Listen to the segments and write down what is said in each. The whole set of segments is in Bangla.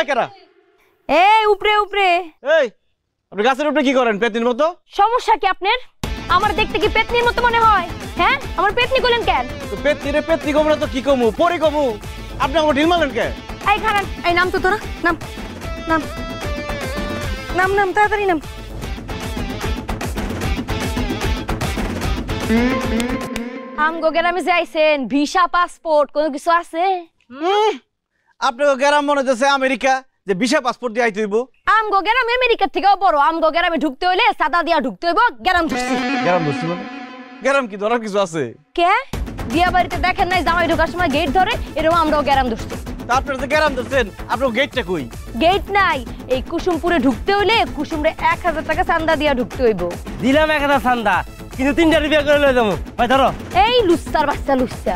এই কেডা? এই উপরে উপরে। এই আপনি গাছের উপরে কি করেন পেতনির মতো? সমস্যা কি আপনার? আমার দেখতে কি পেতনির মতো মনে হয়? হ্যাঁ আমার পেতনি কইলেন কেন? তো পেতনিরে পেতনি কমু না তো কি কমু? পরি কমু। আপনি আমার ঢিল মারলেন কে? এই খারান, এই নাম তো তোরা, নাম নাম নাম নাম তাড়াতাড়ি নাম। আমগো গ্রামে যাইছেন, ভিসা পাসপোর্ট কোনো কিছু আছে? আপনাকে গ্রাম মনে হচ্ছে আমেরিকা, যে ভিসা পাসপোর্ট দিয়ে আইতে হইব। আমগো গ্রাম আমেরিকার থেকেও বড়। আমগো গ্রামে ঢুকতে হইলে সাদা দিয়া ঢুকতে হইব। গ্রাম ধরছি। গ্রাম ধরছি মানে? গ্রাম কি ধরার কিছু আছে? কে বিয়া বাড়িতে দেখেন নাই জামাই ঢোকার সময় গেট ধরে? এরকম আমরাও গ্রাম ধরছি। তা আপনারা যে গ্রাম ধরছেন, আপনার গেটটা কই? গেট নাই। এই কুসুমপুরে ঢুকতে হইলে কুসুমরে 1000 টাকা চান্দা দিয়া ঢুকতে হইব। দিলাম 1000 চান্দা, কিন্তু 3টা বিয়া করে লই যাবো। ভাই ধরো। এই লুচ্চার বাচ্চা লুচ্চা,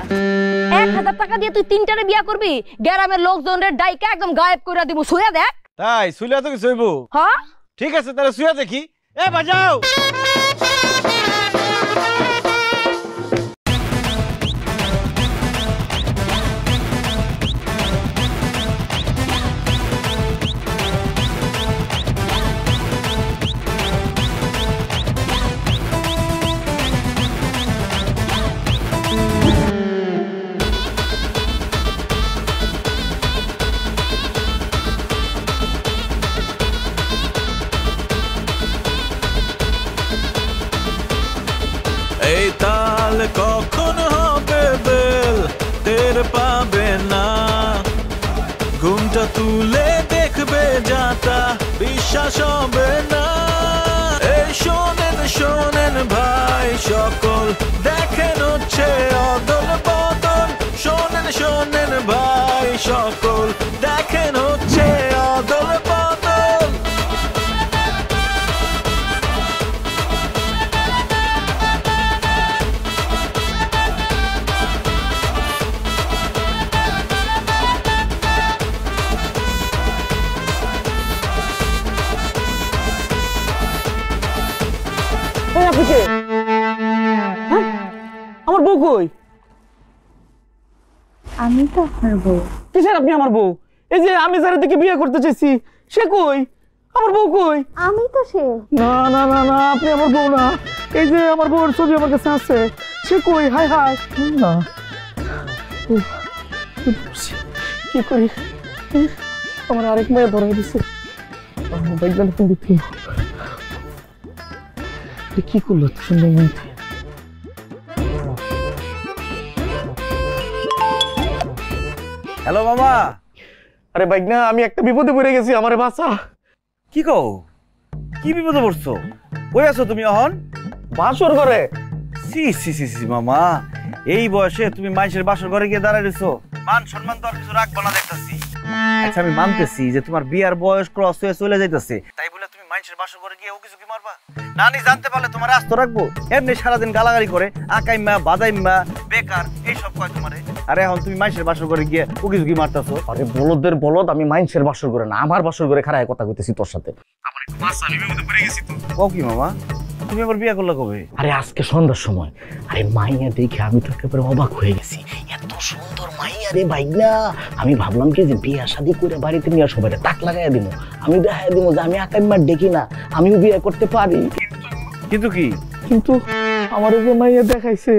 1000 টাকা দিয়ে তুই 3টারে বিয়া করবি? গ্রামের লোকজনের ডাইকা একদম গায়েব কইরা দিব। শুয়া দেখ। তাই শুইলা তো কিছু হইব? হ্যাঁ ঠিক আছে তাহলে শুয়া দেখি। এ বাজাও। এই তাল কখন হবে বেল টের পাবে না, ঘুমটা তুলে দেখবে যাতা বিশ্বাস হবে না। এই শোনেন শোনেন ভাই সকল, দেখেন হচ্ছে অদল বদল। শোনেন শোনেন ভাই সকল, দেখেন হচ্ছে অদল বদল। আমার বউ কই? আমি তো আপনার বউ। কিসের আপনি আমার বউ? এই যে আমি যার দিকে বিয়ে করতে চাইছি সে কই? আমার বউ কই? আমি তো সে। না না না না, আপনি আমার বউ না। এই যে আমার বউর ছবি আমার কাছে আছে, সে কই? হাই হাই না, কি করি? আমার আরেক মেয়ে ধরে দিছে। কি করলো সুন্দর মেয়ে? হ্যালো মামা। আরে বাইক না, আমি একটা বিপদে পড়ে গেছি, আমারে বাঁচা। কি কও? কি বিপদে পড়ছো? কই আছো তুমি এখন? বাসর ঘরে। সি সি সি সি মামা, এই বয়সে তুমি মানুষের বাসর ঘরে গিয়ে দাঁড়ায় রইছো? মান সম্মান তো আর কিছু রাখবা না দেখতাছি। আচ্ছা আমি মানতেছি যে তোমার বিয়ার বয়স ক্রস হয়ে চলে যাইতেছে, তাই বলে তুমি মানুষের বাসর ঘরে গিয়ে ও কিছু কি মারবা? নানি জানতে পারলে তোমার আস্ত রাখবো? এমনি সারাদিন গালাগালি করে আকাইম্মা বাদাইম্মা বেকার এইসব কয় তোমারে। আরে এখন তুমি মানুষের বাসর ঘরে গিয়ে ও কিছু কি মারতাছো? আরে বলদের বলদ, আমি মানুষের বাসর ঘরে না, আমার বাসর ঘরে খারাপ কথা কইতেছি তোর সাথে। আমার একটু মাছ আমি বিপদে পড়ে গেছি তো। কও কি মামা, তুমি আবার বিয়ে করলা কবে? আরে আজকে সন্ধ্যার সময়। আরে মাইয়া দেখে আমি তো একেবারে অবাক হয়ে গেছি, এত সুন্দর মাইয়া রে ভাই না। আমি ভাবলাম কি যে বিয়ে শাদী করে বাড়িতে নিয়ে সবাই তাক লাগাই দিব, আমি দেখাই দিব যে আমি একাইমার ডেকি না, আমিও বিয়ে করতে পারি। কিন্তু কি? কিন্তু আমার যে মাইয়া দেখাইছে,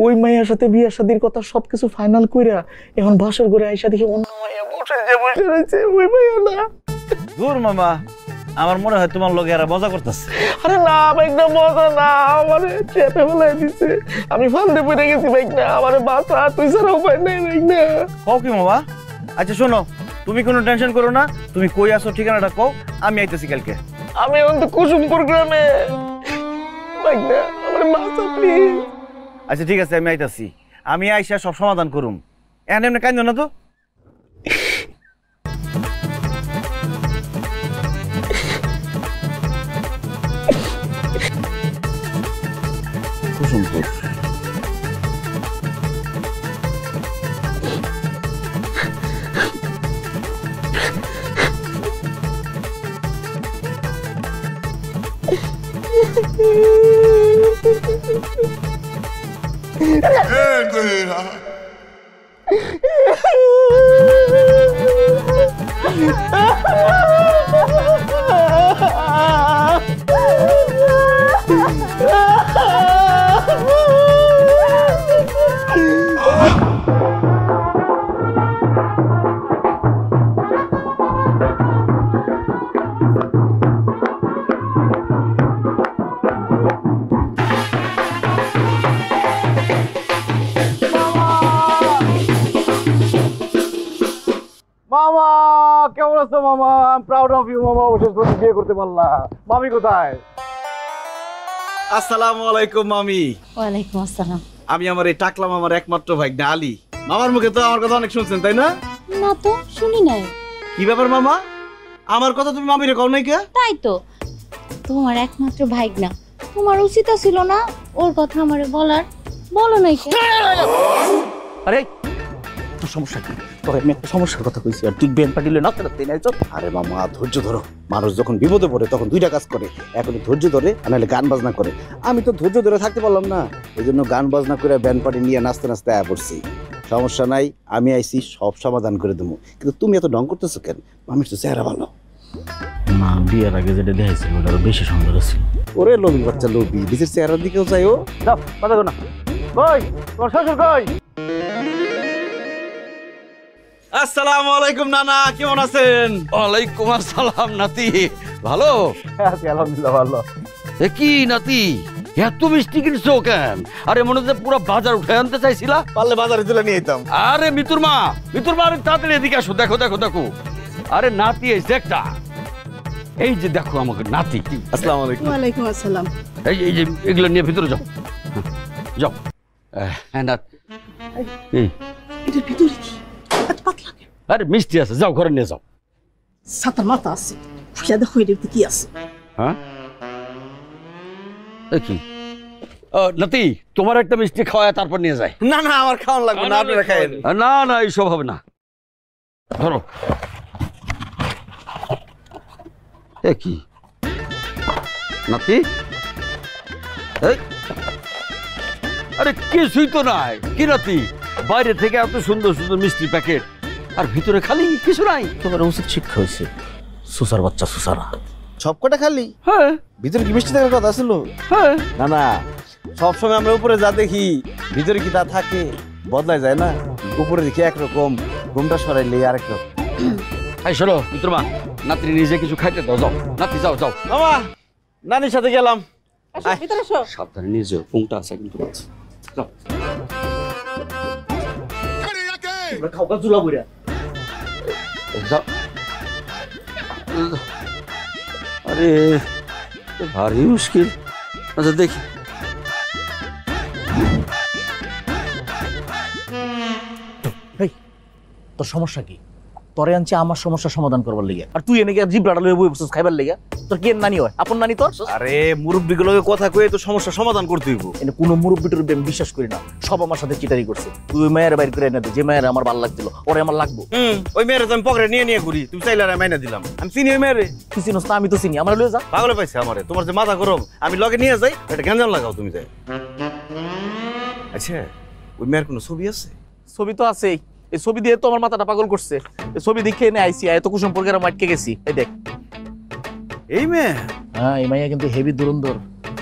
ওই মাইয়ার সাথে বিয়ে শাদীর কথা সবকিছু ফাইনাল কইরা এখন বাসর ঘরে আইসা দেখি অন্য মাইয়া বসে রয়েছে, ওই মাইয়া না। দূর মামা, আমার মনে হয় তোমার লোকে এরা মজা করতেছে। আরে না ভাই না, মজা না, আমারে চেপে ফেলাই দিছে, আমি ফান্দে পড়ে গেছি ভাই না, আমারে বাঁচা, তুই ছাড়া উপায় নেই ভাই না। কও কি মামা? আচ্ছা শোনো, তুমি কোনো টেনশন করো না, তুমি কই আসো ঠিকানাটা কও, আমি আইতেছি কালকে। আমি এখন তো কুসুমপুর গ্রামে ভাই না, আমারে বাঁচা প্লিজ। আচ্ছা ঠিক আছে, আমি আইতাছি, আমি আইসা সব সমাধান করুম। এমনি এমনি কাঁদো না তো। কুসুমপুর কেমন আছো মামা? I am proud of you মামা, অবশেষে তুমি বিয়ে করতে পারলা। মামি কোথায়? আসসালামু আলাইকুম মামি। ওয়ালাইকুম আসসালাম। আমি আমার এই টাকলা মামার একমাত্র ভাগ্নে আলী। মামার মুখে তো আমার কথা অনেক শুনছেন তাই না? না তো শুনি নাই। কি ব্যাপার মামা, আমার কথা তুমি মামিরে কও নাই কে? তাই তো, তোমার একমাত্র ভাইগনা, তোমার উচিত ছিল না ওর কথা আমারে বলার, বলো নাই কে? আরে তোর সমস্যা কি? তোর আমি একটা সমস্যার কথা কইছি আর তুই বেন পাটিলে না তাতে নাই চল। আরে মামা ধৈর্য ধরো, মানুষ যখন বিপদে পড়ে তখন দুইটা কাজ করে, এখন ধৈর্য ধরে আর নাহলে গান বাজনা করে। আমি তো ধৈর্য ধরে থাকতে পারলাম না, এই জন্য গান বাজনা করে ব্যান্ড পার্টি নিয়ে নাচতে নাচতে আয়া পড়ছি। সমস্যা নাই, আমি আইছি সব সমাধান করে দেবো, কিন্তু তুমি এত ঢং করতেছো কেন? আমি তো চেহারা ভালো না, বিয়ের আগে যেটা দেখাইছিল ওটা আরো বেশি সুন্দর ছিল। ওরে লোভী বাচ্চা লোভী, নিজের চেহারার দিকেও চাই ও। দাও কথা কও না। কই তোমার শ্বশুর কই? আসসালামু আলাইকুম নানা, কেমন আছেন? ওয়ালাইকুম আসসালাম নাতি, ভালো? আছি আলহামদুলিল্লাহ ভালো। এ কি নাতি, এত মিষ্টি কিনছো কেন? আরে মনে হচ্ছে পুরো বাজার উঠে আনতে চাইছিলা। পারলে বাজারে তুলে নিয়ে যেতাম। আরে মিতুর মা, আরে তাড়াতাড়ি এদিকে আসো, দেখো দেখো দেখো। আরে নাতি এই যে একটা, এই যে দেখো আমাকে নাতি। আসসালামু আলাইকুম। ওয়ালাইকুম আসসালাম। এই যে এগুলো নিয়ে ভিতরে যাও, যাও। হ্যাঁ না, এটার ভিতরে কি এত পাতলা কেন? আরে মিষ্টি আছে, যাও ঘরে নিয়ে যাও। সাতার মাথা আছে, খুঁজা দেখো এটার ভিতরে কি আছে। হ্যাঁ কি নাতি, তোমার একটা মিষ্টি খাওয়ায় তারপর নিয়ে যায়। না না আমার খাওয়ান লাগবে না, আপনারা খাইয়েন। না না এইসব হবে না, ধরো। এ কি নাতি, এই আরে কিছুই তো নাই। কি নাতি, বাইরে থেকে এত সুন্দর সুন্দর মিষ্টি প্যাকেট আর ভিতরে খালি কিছু নাই। তোমার উচিত শিক্ষা হয়েছে, সুসার বাচ্চা সুসারা। সব কটা খালি, হ্যাঁ ভিতরে কি মিষ্টি থাকার কথা ছিল? হ্যাঁ, না না, সবসময় আমরা উপরে যা দেখি ভিতরে কি তা থাকে, বদলাই যায় না। উপরে দেখি একরকম, ঘুমটা সরাইলে আরেক রকম। এই শোনো মিত্র মা, নাতি নিজে কিছু খাইতে দাও, যাও নাতি যাও যাও। মামা নানির সাথে গেলাম। ভিতরে এসো। সাবধানে নিয়ে যাও, পুংটা আছে কিন্তু। যাও। খাওয়া চুলা বইরা যাও। আরে ভারী মুশকিল। আচ্ছা দেখি, তোর সমস্যা কি? তোরে আনছি আমার সমস্যার সমাধান করবার লেগে, আর তুই এনে গিয়ে জিব্রাটা লয়ে বই বসছিস খাইবার লেগে। তোর কি নানি হয়? আপন নানি তোর? আরে মুরব্বিগুলোকে কথা কয়ে তো সমস্যার সমাধান করতে হইব। এনে কোনো মুরব্বি টুরব্বি আমি বিশ্বাস করি না, সব আমার সাথে চিটারি করছে। তুই ওই মায়ের বাইর করে এনে দে, যে মায়ের আমার ভালো লাগছিল ওরে আমার লাগবো। ওই মেয়েরে তো আমি পকেটে নিয়ে নিয়ে ঘুরি, তুমি চাইলে আর মাইনা দিলাম। আমি চিনি ওই মেয়েরে। তুই চিনোস না? আমি তো চিনি, আমার লয়ে যা। পাগলে পাইছে আমারে, তোমার যে মাথা গরম, আমি লগে নিয়ে যাই, এটা গ্যাঞ্জাম লাগাও তুমি যাই। আচ্ছা ওই মেয়ের কোনো ছবি আছে? ছবি তো আছেই, এই ছবি দিয়ে তো আমার মাথাটা পাগল করছে। এই ছবি দেখে এনে আইসি, এত কুসুম সম্পর্কে আমি আটকে গেছি। এই দেখ, এই মেয়ে? হ্যাঁ এই মাইয়া কিন্তু হেভি দুরন্দর।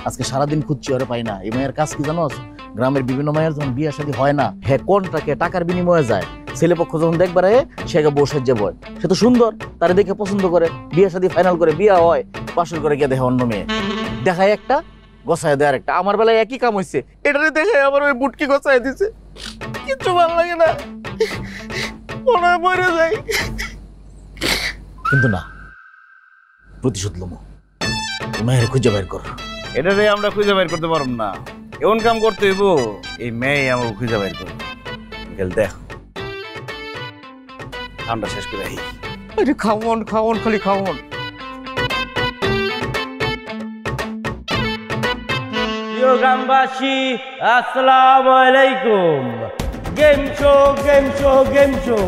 আজকে সারাদিন খুঁজছি ওরে পাই না। এই মায়ের কাজ কি জানোস? গ্রামের বিভিন্ন মায়ের যখন বিয়ে শাদী হয় না, হ্যাঁ কোনটাকে টাকার বিনিময়ে যায়, ছেলে পক্ষ যখন দেখবার সে বউ সাজ্জা বয়, সে তো সুন্দর, তারে দেখে পছন্দ করে, বিয়ে শাদী ফাইনাল করে, বিয়ে হয়, বাসর করে গিয়ে দেখে অন্য মেয়ে, দেখায় একটা, গছায় দেয় আরেকটা। আমার বেলায় একই কাম হয়েছে, এটারে দেখে আমার ওই বুটকি গছায় দিছে, কিচ্ছু ভালো লাগে না, মনে হয় মরে যাই। কিন্তু না, প্রতিশোধ লমো, মায়ের খুঁজে বের কর। এটারে আমরা খুঁজে বের করতে পারব না, এমন কাম করতে হইব এই মেয়ে আমাকে খুঁজে বের করবো। গেল দেখ ঠান্ডা শেষ করে আই। আরে খাওন খাওন, খালি খাওন। প্রিয় গ্রামবাসী আসসালামু আলাইকুম। Game show game show game show,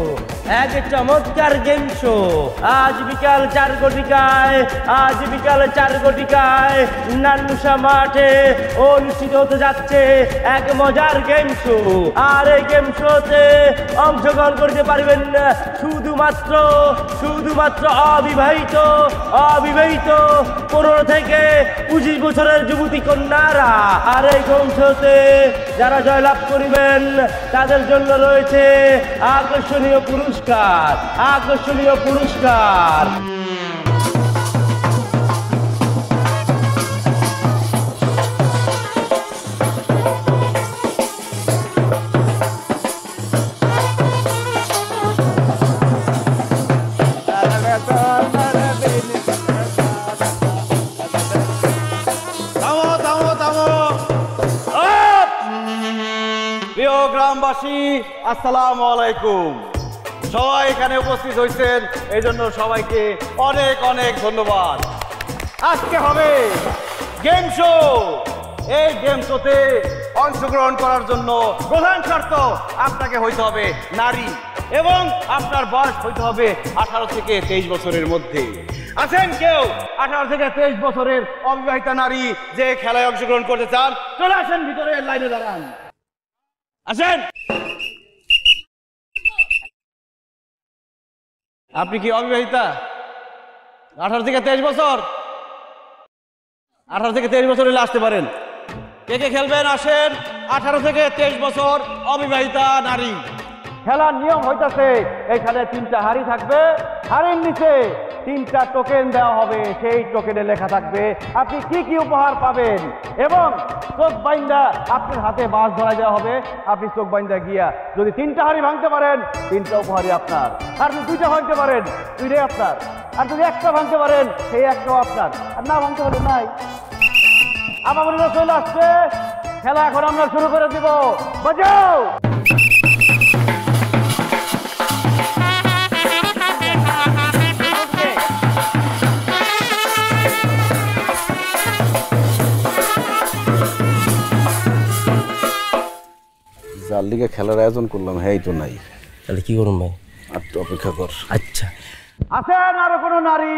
এক চমৎকার গেম শো। আজ বিকাল 4 ঘটিকায়, আজ বিকাল 4 ঘটিকায় নানুশা মাঠে অনুষ্ঠিত হতে যাচ্ছে এক মজার গেম শো। আর এই গেম শোতে অংশগ্রহণ করতে পারবেন শুধুমাত্র অবিবাহিত 15 থেকে 25 বছরের যুবতী কন্যারা। আর এই গেম শোতে যারা জয়লাভ করিবেন তাদের জন্য রয়েছে আকর্ষণীয় পুরস্কার। গ্রামবাসী আসসালামু আলাইকুম। সবাই এখানে উপস্থিত হয়েছেন এই জন্য সবাইকে অনেক অনেক ধন্যবাদ। আজকে হবে গেম শো। এই গেম শোতে অংশগ্রহণ করার জন্য প্রধান শর্ত আপনাকে হইতে হবে নারী এবং আপনার বয়স হইতে হবে 18 থেকে 23 বছরের মধ্যে। আছেন কেউ 18 থেকে 23 বছরের অবিবাহিতা নারী যে খেলায় অংশগ্রহণ করতে চান? চলে আসেন ভিতরে, লাইনে দাঁড়ান। আসেন। আপনি কি অবিবাহিতা? 18 থেকে 23 বছর? 18 থেকে 23 বছর হলে আসতে পারেন। কে কে খেলবেন? আসেন। 18 থেকে 23 বছর অবিবাহিতা নারী। খেলার নিয়ম হইতাছে এইখানে 3টা হাড়ি থাকবে, হাড়ির নিচে 3টা টোকেন দেওয়া হবে, সেই টোকেনে লেখা থাকবে আপনি কি কি উপহার পাবেন এবং চোখ বাইন্দা আপনার হাতে মাছ ধরা দেওয়া হবে। আপনি চোখ বাইন্দা গিয়া যদি 3টা হাড়ি ভাঙতে পারেন 3টা উপহারই আপনার, আর যদি 2টা ভাঙতে পারেন 2টাই আপনার, আর যদি একটা ভাঙতে পারেন সেই একটাও আপনার, আর না ভাঙতে পারেন নাই। আমাদের চলে আসছে, খেলা এখন আমরা শুরু করে দিব। বাজাও। যার লিগে খেলার আয়োজন করলাম হ্যাঁ তো নাই, তাহলে কি করুন ভাই? আর তো অপেক্ষা কর। আচ্ছা, আছেন আরো কোন নারী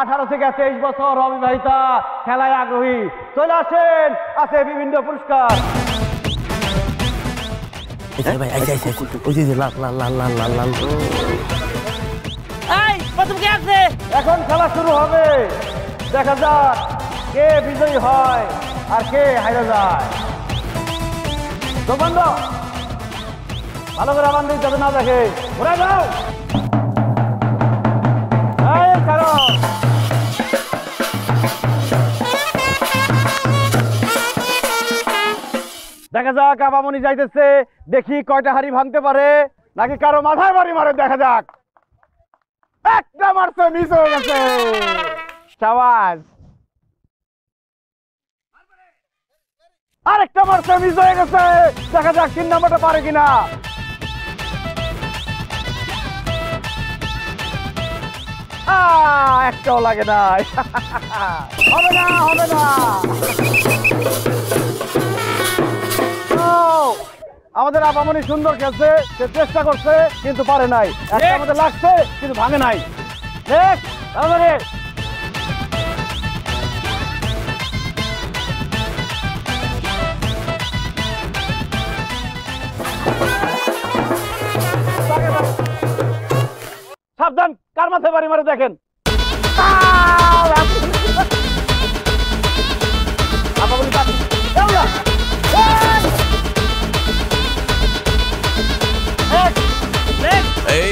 18 থেকে 23 বছর অবিবাহিতা খেলায় আগ্রহী? চলে আসেন, আছে বিভিন্ন পুরস্কার। ভাই ওই যে লাল লাল লাল লাল লাল লাল। এই প্রথম কে আছে? এখন খেলা শুরু হবে, দেখা যাক কে বিজয়ী হয় আর কে হাইরে যায়। তো বন্ধ, ভালো করে বান্ধব যাতে না দেখে, ঘুরে যাও। এই ছাড়ো। দেখা যাক আবামনি যাইতেছে, দেখি কয়টা হাড়ি ভাঙতে পারে নাকি কারো মাথায় বাড়ি মারে। দেখা যাক। একটা মারছে, মিস হয়ে গেছে। শাবাশ। আরেকটা মারছে, মিস হয়ে গেছে। দেখা যাক 3 নাম্বারটা পারে কিনা। একটাও লাগে না। হবে না, হবে না। আমাদের আপামনি সুন্দর খেলছে, সে চেষ্টা করছে কিন্তু পারে নাই। একটা আমাদের লাগছে কিন্তু ভাঙে নাই। সাবধান, কার মাথায় বাড়ি মারে দেখেন।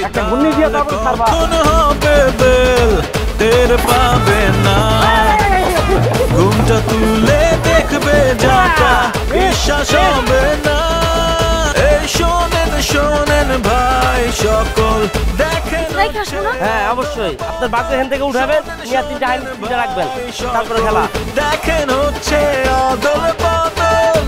একটা ঘূর্ণি দিয়ে তারপর ছাড়বা। হবে বেল টের পাবে না, ঘুমটা তুলে দেখবে যাটা বিশ্বাস হবে না। এই শোনেন শোনেন ভাই সকল দেখেন। হ্যাঁ অবশ্যই, আপনার বাচ্চা এখান থেকে উঠাবেন, নিয়ে 3টা হাড়ি রাখবেন, তারপরে খেলা। দেখেন হচ্ছে অদল বদল।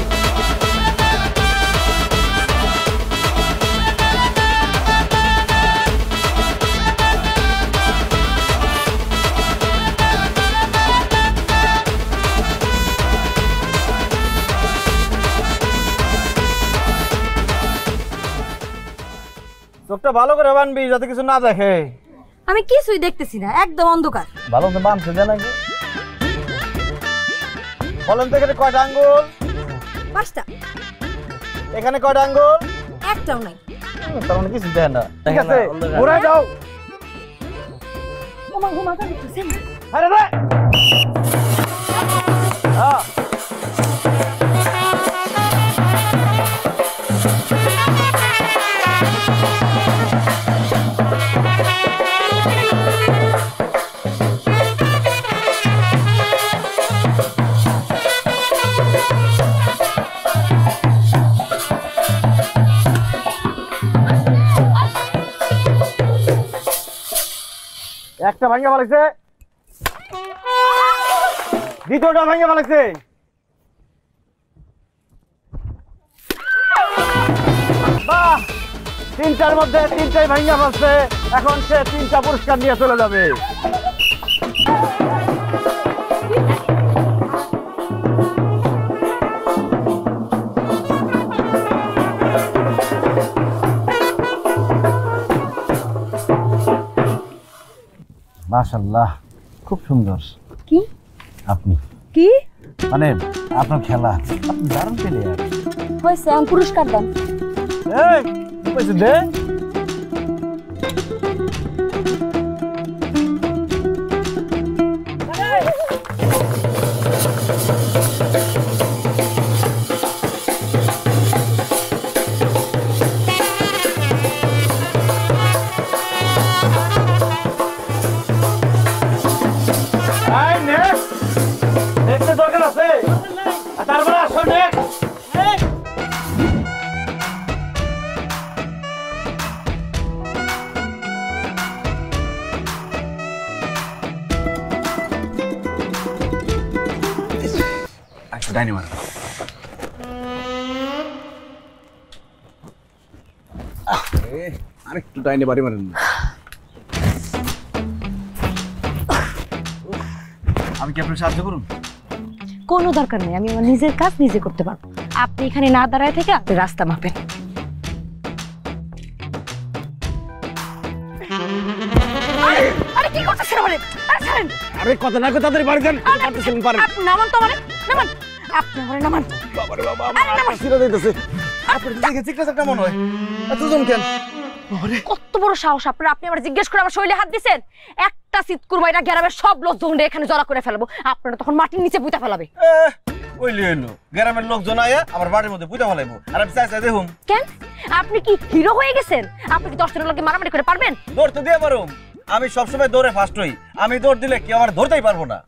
চোখটা ভালো করে বানবি যাতে কিছু না দেখে। আমি কিছুই দেখতেছি না, একদম অন্ধকার। ভালো তো বানছে যে নাকি। বলেন তো এখানে কয়টা আঙ্গুল? 5টা। এখানে কয়টা আঙ্গুল? একটাও নাই। তার মানে কিছু দেখেন না। ঠিক আছে, ঘুরে যাও। ওমা ঘুমা যাচ্ছে না। আরে রে। হ্যাঁ। একটা ভাঙে ফেলেছে, দ্বিতীয়টা ভাঙে ফেলেছে। বাহ, 3টার মধ্যে 3টাই ভাঙা বসছে, এখন সে 3টা পুরস্কার নিয়ে চলে যাবে। মাশাআল্লাহ, খুব সুন্দর। কি আপনি কি মানে আপনার খেলা, আপনি দারুণ প্লেয়ার। হয়েছে? আমি পুরস্কার দেন। এই কি কইছ দে? দেখতে দরকার আছে, তারপরে আসো নেক্সট। ডাইনি মার, আরেকটু ডাইনি বাড়ি মারেন। আমি কি আপনার সাহায্য করুন? কোনো দরকার নেই, আমি আমার নিজের কাজ নিজে করতে পারবো। আপনি এখানে না দাঁড়ায় থেকে আপনি রাস্তা মাপেন। আরে কি করতেছেন আমারে? আরে ছাড়েন। আরে কত না কত তাড়াতাড়ি বাড়ি যান, পারতেছেন পারেন। আপনি নামান তো আমারে, নামান। আপনি আমারে নামান। বাবারে বাবা, আমার শিরা দিতেছে। আপনি দেখে চিকটা একটা মনে হয়। এতজন কেন? কত বড় সাহস আপনার! আপনি আমার জিজ্ঞেস করে আমার শরীরে হাত দিবেন? একটা চিৎকুর বাইরা গ্রামের সব লোকজন এখানে জড়া করে ফেলবো, আপনারা তখন মাটির নিচে পুঁতা ফেলাবে। ওইলি হইলো গ্রামের লোকজন আয়া আমার বাড়ির মধ্যে পুঁতা ফেলাইবো, আর আমি চাই দেখুন। কেন? আপনি কি হিরো হয়ে গেছেন? আপনি কি 10 জনের লোককে মারামারি করে পারবেন? দৌড় তো দিয়ে পারুম, আমি সবসময় দৌড়ে ফার্স্ট হই। আমি দৌড় দিলে কি আমার ধরতেই পারবো না।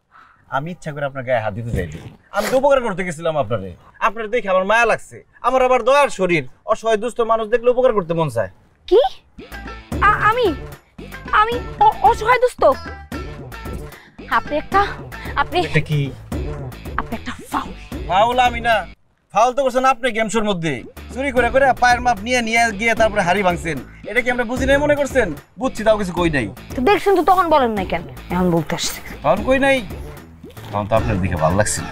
আমি ইচ্ছা করে আপনার গায়ে হাত দিতে চাইছি, আমি তো উপকার করতে গেছিলাম আপনারে। আপনার দেখে আমার মায়া লাগছে, আমার আবার দয়ার শরীর, অসহায় দুস্থ মানুষ দেখলে উপকার করতে মন চায়। কি? আমি আমি অসহায় দুস্থ? আপনি একটা এটা কি? আপনি একটা ফাউল। ফাউল আমি না, ফাউল তো করছেন আপনি গেম শোর মধ্যে। চুরি করে করে পায়ের মাপ নিয়ে নিয়ে গিয়ে তারপরে হাড়ি ভাঙছেন। এটা কি আমরা বুঝি নাই মনে করছেন? বুঝছি, তাও কিছু কই নাই। তো দেখছেন তো, তখন বলেন নাই কেন? এখন বলতে আসছে। ফাউল কই নাই, তখন তো আপনার দিকে ভালো লাগছিল।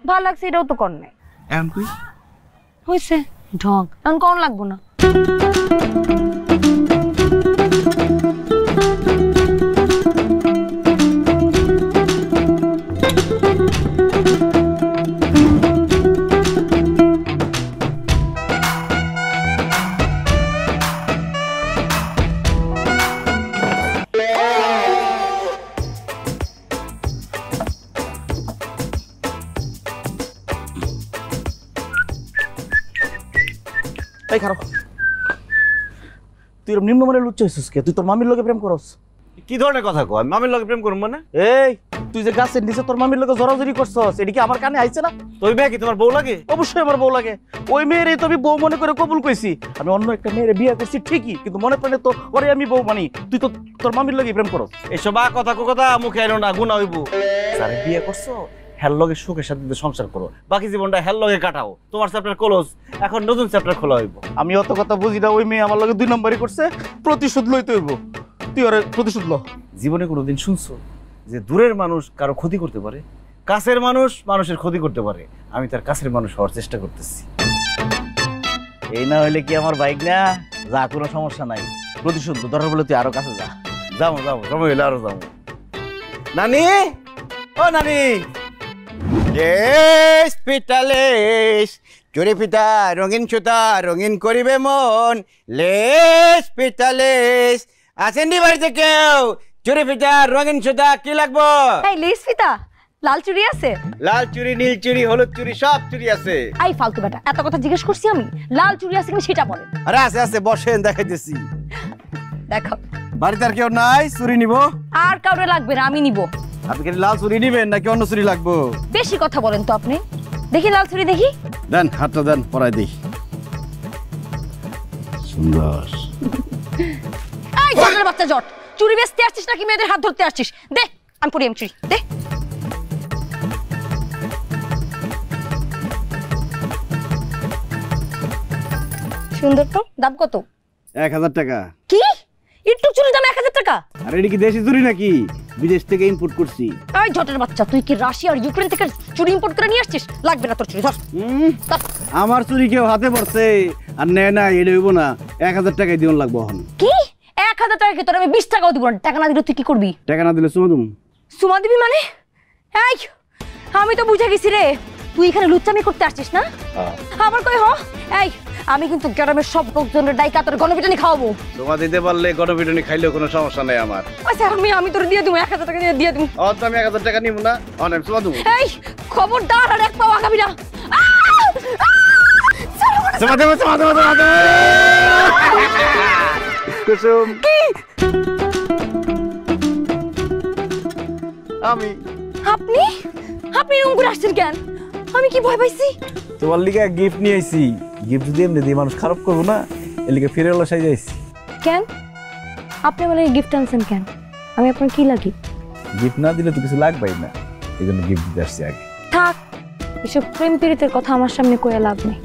ভালো লাগছে এটাও তো কর নাই। এখন কই হয়েছে ঢং, এখন কোন লাগবো না। এই খারাপ, তুই এরকম নিম্নমানের লুচ্চা হইছিস কে? তুই তোর মামির লগে প্রেম করস? কি ধরনের কথা কয়? আমি মামির লগে প্রেম করব মানে? এই তুই যে গাছের নিচে তোর মামির লগে জড়াজড়ি করছস, এটা কি আমার কানে আইছে না? তুই মেয়ে কি তোমার বউ লাগে? অবশ্যই আমার বউ লাগে। ওই মেয়ের তো আমি বউ মনে করে কবুল কইছি। আমি অন্য একটা মেয়ের বিয়ে করছি ঠিকই, কিন্তু মনে প্রাণে তো ওরে আমি বউ মানি। তুই তো তোর মামির লগে প্রেম করস। এইসব কথা কথা মুখে আইনো না, গুনাহ হইব। যারে বিয়ে করছো হেল লগে সুখের সাথে সংসার করো, বাকি জীবনটা হেল লগে কাটাও। তোমার চ্যাপ্টার ক্লোজ, এখন নতুন চ্যাপ্টার খোলা হইব। আমি অত কথা বুঝি না। ওই মেয়ে আমার লগে 2 নম্বরই করছে, প্রতিশোধ লইতে হইব। তুই ওরে প্রতিশোধ ল। জীবনে কোনোদিন শুনছো যে দূরের মানুষ কারো ক্ষতি করতে পারে? কাছের মানুষ মানুষের ক্ষতি করতে পারে। আমি তার কাছের মানুষ হওয়ার চেষ্টা করতেছি। এই না হইলে কি আমার বাইক না? যা, কোনো সমস্যা নাই। প্রতিশোধ দরকার বলে তুই আরো কাছে যা। যাবো যাবো, সময় হইলে আরো যাবো। নানি, ও নানি, লেস পিটালেস চুরি পিতা রঙিন সুতা রঙিন করিবে মন। লেস পিটালেস আছেন নি বাড়িতে কেউ? চুরি পিতা রঙিন সুতা কি লাগবো? এই লেস ফিতা, লাল চুড়ি আছে? লাল চুরি, নীল চুরি, হলুদ চুরি, সব চুরি আছে। আই ফালতু বেটা, এত কথা জিজ্ঞেস করছি আমি? লাল চুড়ি আছে কিনা সেটা বলেন। আরে আছে আছে, বসেন দেখাইতেছি। দেখো, বাড়িতে আর কেউ নাই চুরি নিব? আর কাউরে লাগবে না, আমি নিব। আপনি কি লাল চুরি নিবেন নাকি অন্য চুরি লাগবো? বেশি কথা বলেন তো আপনি। দেখি লাল চুড়ি দেখি। দেন, হাতটা দেন, পরাই দিই। সুন্দর। এই জটের বাচ্চা জট, চুরি বেচতে আসছিস নাকি মেয়েদের হাত ধরতে আসছিস? দে, আমি পড়ি, আমি চুরি দে। সুন্দর তো, দাম কত? 1000 টাকা। কি একটু চুরির দাম 1000 টাকা? আর এটা কি দেশি চুরি নাকি? বিদেশ থেকে ইম্পোর্ট করছি। এই ঝটের বাচ্চা, তুই কি রাশিয়া আর ইউক্রেন থেকে চুরি ইম্পোর্ট করে নিয়ে আসছিস? লাগবে না তোর চুরি, ধর। আমার চুরি কেউ হাতে পড়ছে আর নেয় না, এটা হইব না। 1000 টাকায় দিন লাগবো এখন। কি 1000 টাকা? কি তোর আমি 20 টাকাও দিব না। টাকা না দিলে তুই কি করবি? টাকা না দিলে চুমা দুম। সুমা দিবি মানে? এই আমি তো বুঝে গেছি রে, তুই এখানে লুচ্চামি করতে আসছিস না? আবার কই হ? এই আমি কিন্তু গ্রামের সব লোকজনের ডাইকা তোর গণপিটানি খাওয়াবো। চুমা দিতে পারলে গণপিটুনি খাইলেও কোনো সমস্যা নাই আমার। আচ্ছা আমি তোর দিয়ে দিব, 1000 টাকা দিয়ে দিব। তো আমি 1000 টাকা নিব না, অনেক চুমা দুম। এই খবরদার আর এক পাও আগাবি না। চুমা দেব, চুমা দেব, চুমা দেব। কুসুম কি আমি আপনি আপনি এরকম করে আসছেন কেন? আমি কি ভয় পাইছি? তোমার লিগে গিফট নিয়ে আইছি। গিফট যদি এমনি দিয়ে মানুষ খারাপ করবো না, এর লিগে ফিরে এলো সাই যাইছি। কেন আপনি মানে গিফট আনছেন কেন? আমি আপনার কি লাগি? গিফট না দিলে তো কিছু লাগবেই না, এই জন্য গিফট দিতে আসছি আগে। থাক, এসব প্রেম প্রীতির কথা আমার সামনে কয়ে লাভ নেই।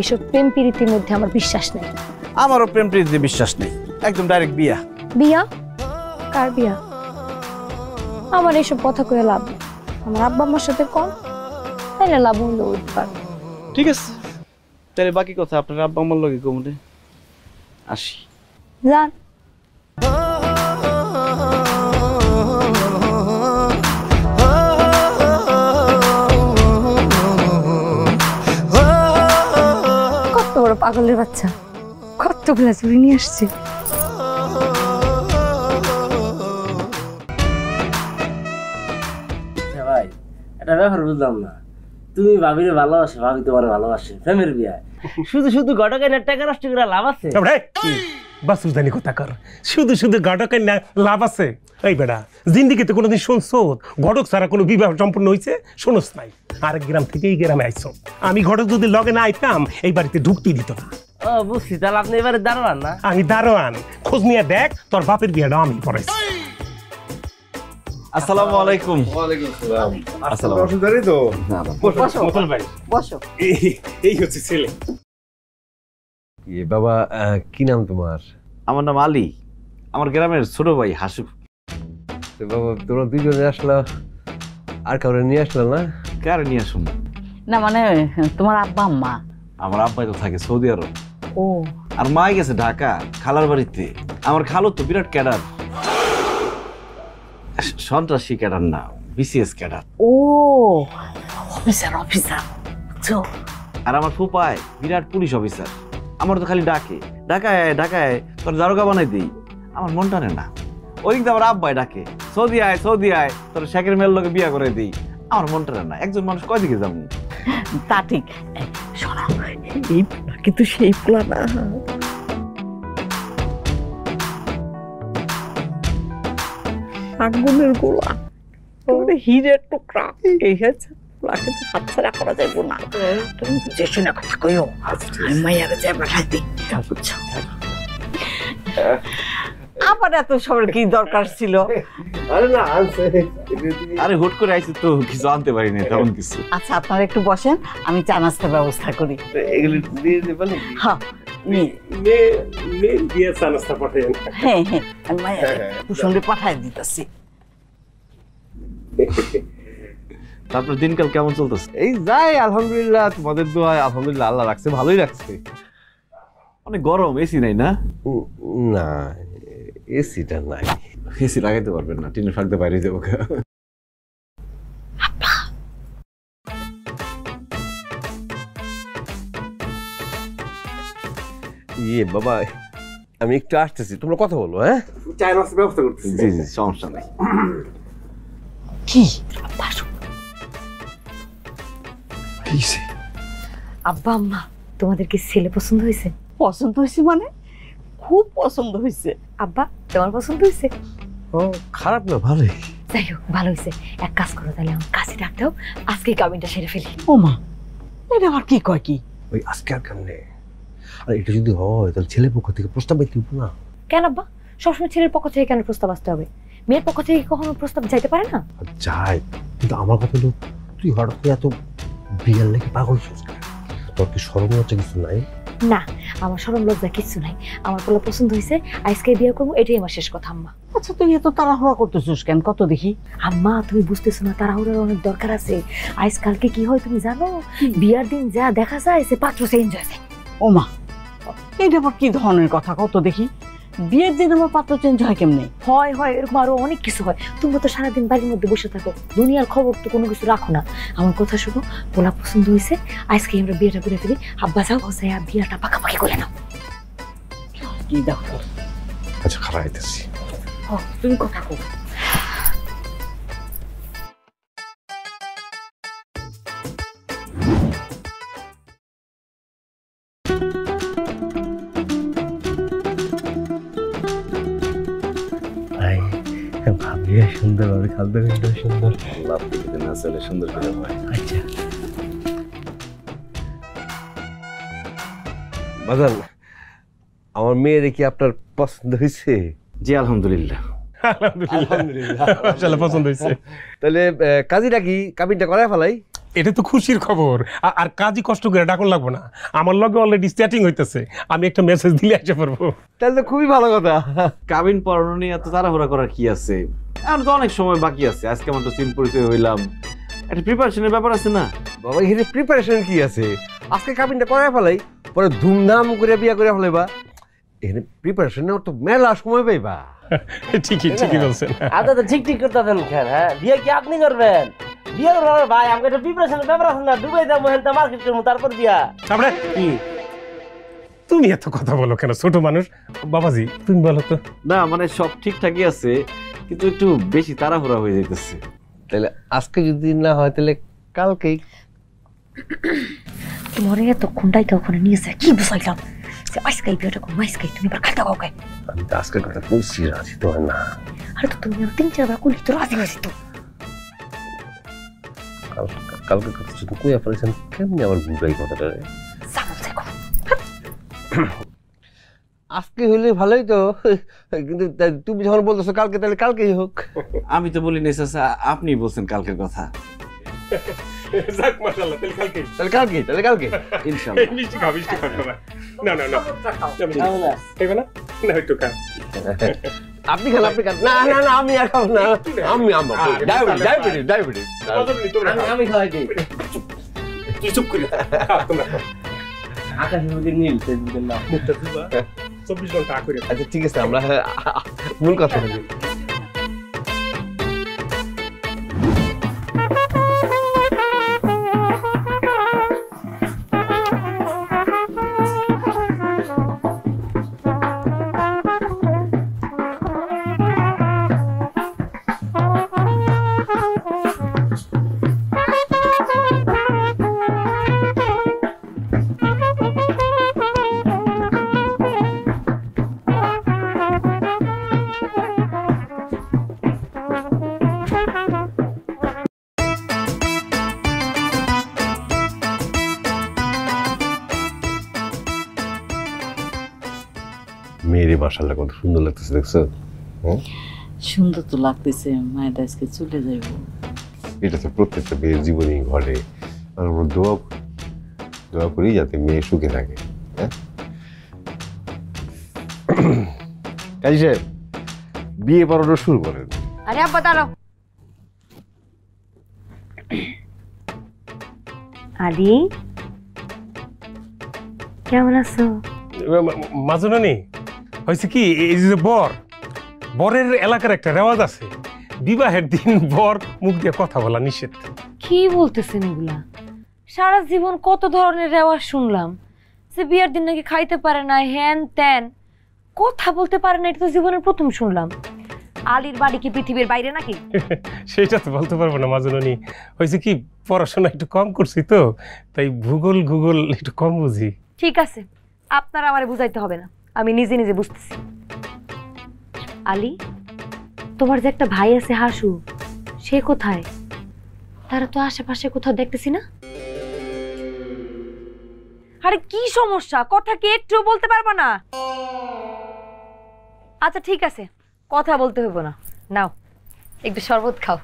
এসব প্রেম প্রীতির মধ্যে আমার বিশ্বাস নেই। আমারও প্রেম প্রীতিতে বিশ্বাস নেই, একদম ডাইরেক্ট বিয়া। বিয়া? কার বিয়া? আমার এইসব কথা কয়ে লাভ নেই। আমার আব্বা আমার সাথে কম, তাইলে লাভ হইলো উৎপাদ। ঠিক আছে, তাহলে বাকি কথা আপনার আব্বা আমার লগে কমনে আসি। যান। কত বড় পাগলের বাচ্চা, কতগুলা চুরি নিয়ে আসছে। ভাই একটা ব্যাপার বুঝলাম না, তুমি ভাবিরে ভালোবাসে, ভাবি তোমার ভালোবাসে, প্রেমের বিয়ে শুধু শুধু ঘটকের টাকা নষ্ট করে লাভ আছে? বাসুদানি কথা কর, শুধু শুধু ঘটকের লাভ আছে? এই বেটা, জিন্দিগিতে কোনোদিন শুনছো ঘটক ছাড়া কোনো বিবাহ সম্পূর্ণ হয়েছে? শোনস নাই? আরেক গ্রাম থেকে এই গ্রামে আইছো। আমি ঘটক যদি লগে না আইতাম এই বাড়িতে ঢুকতেই দিত না। ও বুঝছি, তাহলে আপনি এবারে দারোয়ান না? আমি দারোয়ান। খোঁজ নিয়ে দেখ, তোর বাপের বিয়েটা আমি পড়াইছি। আসসালামু আলাইকুম। ওয়ালাইকুম আসসালাম। আসসালাম। অসুবিধা তো না, বসো। এই হচ্ছে ছেলে। বাবা, কি নাম তোমার? আমার নাম আলী, আমার গ্রামের ছোট ভাই হাসু। বাবা, তোমরা দুজনে আসলা, আর কাউরে নিয়ে আসলা না? কারে নিয়ে আসুন? না মানে তোমার আব্বা আম্মা? আমার আব্বাই তো থাকে সৌদি আরব, ও আর মাই গেছে ঢাকা খালার বাড়িতে। আমার খালো তো বিরাট ক্যাডার, সন্ত্রাসী ক্যাডার না, বিসিএস ক্যাডার। ও অফিসার অফিসার। আর আমার ফুপায় বিরাট পুলিশ অফিসার। আমার তো খালি ডাকে ঢাকায় ঢাকায় তোর দারোগা বানাই দিই, আমার মন টানে না। ওইদিক আমার আব্বাই ডাকে সৌদি আয় সৌদি আয়, তোর শেখের মেয়ের লোকে বিয়া করে দিই, আমার মন টানে না। একজন মানুষ কয় দিকে যাবো? তা ঠিক। শোনো, এই কিন্তু সেই পোলা না। আগুনের গোলা, হিরের টুকরা, এই হচ্ছে পোলাকে তো হাতছাড়া করা যাইব না। তুমি বুঝে শুনে কথা কইও, আমি মাইয়ারে যাই পাঠাই দিই। বুঝছো? আবার এত সবার কি দরকার ছিল? আরে হুট করে আইছি তো, কিছু আনতে পারিনি তেমন কিছু। আচ্ছা আপনারা একটু বসেন, আমি চা নাস্তার ব্যবস্থা করি। এগুলি দিয়ে দেবেন? হ্যাঁ হ্যাঁ হ্যাঁ, আমি মাইয়ারে কুসুমরে পাঠাই দিতেছি। তারপর দিনকাল কেমন চলতেছে? এই যাই, আলহামদুলিল্লাহ, তোমাদের দোয়ায় আলহামদুলিল্লাহ, আল্লাহ রাখছে, ভালোই রাখছে। অনেক গরম, এসি নাই না? না, এসিটা নাই। এসি লাগাইতে পারবেন না, টিনের ফাঁক দিয়ে বাইরে যাবো। ইয়ে বাবা, আমি একটু আসতেছি, তোমরা কথা বলো। হ্যাঁ, চায় নাস্তার ব্যবস্থা করতেছি। জি জি, সমস্যা নাই। কি আব্বা আম্মা, তোমাদের কি ছেলে পছন্দ হয়েছে? পছন্দ হয়েছে মানে খুব পছন্দ হয়েছে। আব্বা তোমার পছন্দ হয়েছে? ও খারাপ না, ভালোই। যাই হোক, ভালো হয়েছে। এক কাজ করো, তাহলে আমার কাছে ডাকতেও আজকে কামিনটা সেরে ফেলি। ও মা, এটা আবার কি কয়? কি ওই আজকে আর কামনে, আর এটা যদি হয় তাহলে ছেলের পক্ষ থেকে প্রস্তাব পাইতে হবে না? কেন আব্বা, সবসময় ছেলের পক্ষ থেকে কেন প্রস্তাব আসতে হবে? মেয়ের পক্ষ থেকে কখনো প্রস্তাব যাইতে পারে না? যাই, কিন্তু আমার কথা হলো, তুই হঠাৎ করে এত বিয়ার লেগে পাগল হচ্ছিস, তোর কি সরম হচ্ছে কিছু নাই? না, আমার শরম লজ্জা কিচ্ছু নাই। আমার পোলা পছন্দ হয়েছে, আজকে বিয়ে করবো, এটাই আমার শেষ কথা আম্মা। আচ্ছা তুই এত তাড়াহুড়া করতেছিস কেন, কত দেখি। আম্মা তুমি বুঝতেছো না, তাড়াহুড়ার অনেক দরকার আছে। আজকালকে কি হয় তুমি জানো, বিয়ার দিন যা দেখা যায় সে পাত্র চেঞ্জ হয়ে যায়। ও মা, এইটা আবার কি ধরনের কথা, কত দেখি। বিয়ের দিন আমার পাত্র চেঞ্জ হয় কেমনে? হয় হয়, এরকম আরো অনেক কিছু হয়। তুমি তো সারাদিন বাড়ির মধ্যে বসে থাকো, দুনিয়ার খবর তো কোনো কিছু রাখো না। আমার কথা শুনো, পোলা পছন্দ হয়েছে, আজকে আমরা বিয়েটা করে ফেলি। আব্বা যাও, বিয়েটা পাকাপাকি করে নাও। কি দেখো। আচ্ছা খারাপ আইতেছি। তুমি কথা কো। ভাবিয়া সুন্দর আর খালতে সুন্দর। লাভ দিকে না চলে সুন্দর করে হয়। আচ্ছা বাজান, আমার মেয়ের কি আপনার পছন্দ হয়েছে? জি আলহামদুলিল্লাহ। আলহামদুলিল্লাহ পছন্দ হয়েছে। তাহলে কাজীটা কি কাবিনটা করায় ফেলাই? এটা তো খুশির খবর। আর কাজই কষ্ট করে ডাকুন লাগবো না, আমার লগে অলরেডি স্টার্টিং হইতেছে। আমি একটা মেসেজ দিলে আসতে পারবো। তাহলে তো খুবই ভালো কথা। কাবিন পড়ানো নিয়ে এত তাড়াহুড়া করার কি আছে? আর তো অনেক সময় বাকি আছে। আজকে আমার তো সিন পরিচয় হইলাম, একটা প্রিপারেশনের ব্যাপার আছে না? বাবা এখানে প্রিপারেশন কি আছে? আজকে কাবিনটা করায় ফেলাই, পরে ধুমধাম করে বিয়া করে ফেলাইবা। এখানে প্রিপারেশন তো মেলা সময় পাইবা। ঠিকই বলছেন। আপনার তো ঠিক করতেছেন খেল। হ্যাঁ, বিয়ে কি আপনি করবেন? বিয়ে করবেন ভাই, আমাকে একটা প্রিপারেশনের ব্যাপার আছে না? দুবাই যাবো, হেলতে মার্কেট করবো, তারপর বিয়া। তারপরে কি? তুমি এত কথা বলো কেন, ছোট মানুষ? বাবাজি তুমি বলো তো। না মানে সব ঠিকঠাকই আছে, কিন্তু একটু বেশি তাড়াহুড়া হয়ে যাইতেছে। তাহলে আজকে যদি না হয় তাহলে কালকেই। তোমার এতক্ষণ ডাইকা ওখানে নিয়েছে, কি বুঝাইলাম? আজকাই বিয়েটা করবো, আজকাই। তুমি এবার খাইতে কাউকে। আমি তো আজকের কথা বলছি, রাজি তো হয় না। আরে তো তুমি 3-4 বার করলি তো রাজি হয়েছি তো। কালকের কথা শুধু কইয়া ফেলেছেন, কেমনি আবার বুঝাই কথাটা? আজকে হইলে ভালোই তো, কিন্তু তুমি যখন বলতেছো কালকে, তাহলে কালকেই হোক। আমি তো বলি নাই চাচা, আপনি বলছেন কালকের কথা। যাক মাশাআল্লাহ, তাহলে কালকে ইনশাআল্লাহ। মিষ্টি খাও। না খাইবে না? না একটু খা। আপনি খান। না আমি আর খাবো না। আমি আমার ডায়াবেটিস। আমি খাওয়াই দিই। তুই চুপ করে তোমরা আকাশের মধ্যে নীল, সেদিন না মুখটা ধুবা 24 ঘন্টা করে। আচ্ছা ঠিক আছে, আমরা মূল কথা বলি। মেয়েরে মাশাআল্লাহ কত সুন্দর লাগতেছে, দেখছো? সুন্দর তো লাগতেছে। মায়ের আজকে চলে যাইব। এটা তো প্রত্যেকটা মেয়ের জীবনেই ঘটে। আর আমরা দোয়া করি যাতে মেয়ে সুখে থাকে। কাজী সাহেব, বিয়ে পড়ানো শুরু করেন। আরে আব্বা দাঁড়াও। আলি কেমন আছো? মাজনানি হয়েছে কি, এই যে বরের এলাকার একটা রেওয়াজ আছে, বিবাহের দিন বর মুখ দিয়ে কথা বলা নিষেধ। কি বলতেছেন এগুলা? সারা জীবন কত ধরনের রেওয়াজ শুনলাম, যে বিয়ের দিন নাকি খাইতে পারে না, হ্যান ত্যান, কথা বলতে পারে না। এটা তো জীবনের প্রথম শুনলাম। আলীর বাড়ি কি পৃথিবীর বাইরে নাকি? সেটা তো বলতে পারবো না মাজনানি। হয়েছে কি, পড়াশোনা একটু কম করছি তো, তাই ভূগোল একটু কম বুঝি। ঠিক আছে, আপনারা আমারে বুঝাইতে হবে না, আমি নিজে নিজে বুঝতেছি। আলী, তোমার যে একটা ভাই আছে হাসু, সে কোথায়? তারা তো আশেপাশে কোথাও দেখতেছি না। আরে কি সমস্যা, কথা কি একটু বলতে পারবো না? আচ্ছা ঠিক আছে, কথা বলতে হইব না, নাও একটু শরবত খাও।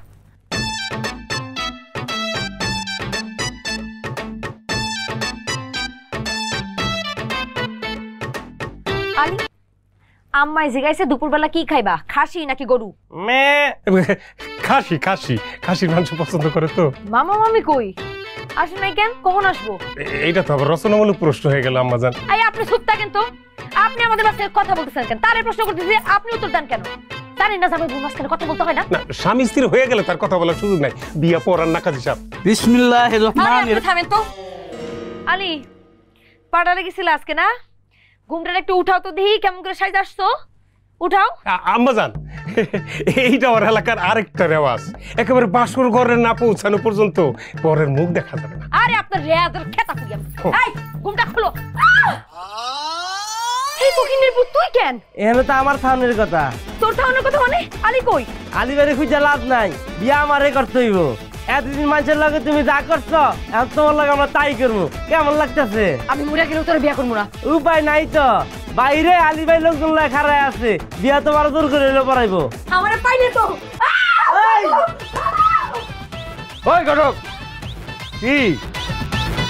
আলি আম্মাই জিগাইছে দুপুরবেলা কি খাইবা, খাসি নাকি গরু? খাসি খাসি খাসির মাংস পছন্দ করে তো। মামা মামি কই? আসে নাই কেন? কখন আসবো? এইটা তো আবার রচনামূলক প্রশ্ন হয়ে গেল আম্মাজান। এই আপনি চুপ থাকেন তো। আপনি আমাদের বাচ্চাকে কথা বলতেছেন কেন? তারে প্রশ্ন করতেছি, আপনি উত্তর দেন কেন? জানেন না যাবে বুমাস কেন কথা বলতে হয় না? না স্বামী স্ত্রী হয়ে গেলে তার কথা বলার সুযোগ নাই। বিয়া পড়ার না কাজী সাহেব। বিসমিল্লাহির রহমানির রহিম। থামেন তো। আলী পাড়ালে গেছিল আজকে না? ঘুমটা একটু উঠাও তো দেখি কেমন করে সাইজ আসছো। উঠাও। আম্মাজান এইটা ওর এলাকার আরেকটা রেওয়াজ, একেবারে বাসর ঘরে না পৌঁছানো পর্যন্ত পরের মুখ দেখা যাবে না। আরে আপনার রেয়াজের খেতা পুরি আমি। এই ঘুমটা খুলো। এই ফকিনের পুত তুই কেন? এখানে তো আমার থাউনের কথা। তোর থাউনের কথা মানে? আলী কই? আলী বাড়ি খুঁজে লাভ নাই, বিয়া আমারে করতে হইব। এতদিন মানুষের লগে তুমি যা করছো এখন তোমার লগে আমরা তাই করবো। কেমন লাগতেছে? আমি মরে গেলেও তোর বিয়া করবো না। উপায় নাই তো, বাইরে আলী ভাই লোকজন লাগে খাড়ায় আছে, বিয়া তোমার দূর করে এলো পড়াইবো। আমারে পাইলে তো। ওই ঘটক কি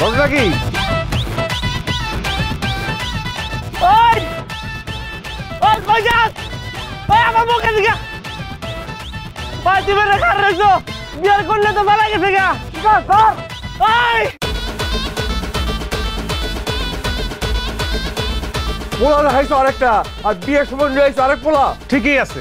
ঘটনা কি? ওই ওই কই যাস? ওই আমার মুখে দিকে ওই তুমি রে খাড়া রাখছো, বিয়ার করলে তো ভালো গেছে গা। কর ওই পোলা দেখাইছো আরেকটা, আর বিয়ের সময় নিয়ে আইছো আরেক পোলা। ঠিকই আছে।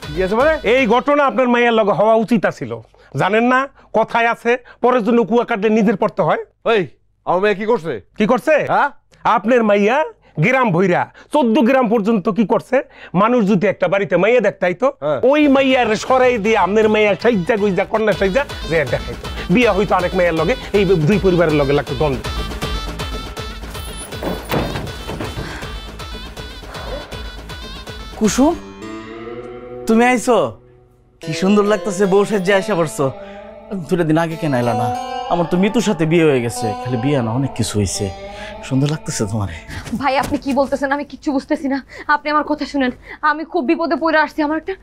ঠিক আছে মানে এই ঘটনা আপনার মাইয়ার লগে হওয়া উচিত ছিল। জানেন না কথায় আছে পরের জন্য কুয়া কাটলে নিজের পড়তে হয়। ওই আমার মেয়ে কি করছে? কি করছে? হ্যাঁ আপনার মাইয়া গ্রাম ভৈরা 14 গ্রাম পর্যন্ত কি করছে, মানুষ যদি একটা বাড়িতে মাইয়া দেখতাই তো ওই মাইয়ার সরাই দিয়ে আপনার মাইয়া সাইজা গুইজা কন্যা সাইজা যে দেখাইতো। বিয়া হইতো আরেক মাইয়ার লগে, এই দুই পরিবারের লগে লাগতো দ্বন্দ্ব। কুসুম তুমি আইছো, কি সুন্দর লাগতেছে। বউ সাজ্জা আসা পড়ছো। 2 দিন আগে কেন আইলা না? আমার তো মিতুর সাথে বিয়ে হয়ে গেছে, খালি বিয়ে না অনেক কিছু হয়েছে। সুন্দর লাগতেছে তোমারে। ভাই আপনি কি বলতেছেন? আমি কিচ্ছু বুঝতেছি না। আপনি আমার কথা শুনেন, আমি খুব বিপদে পড়ে আসছি, আমার একটা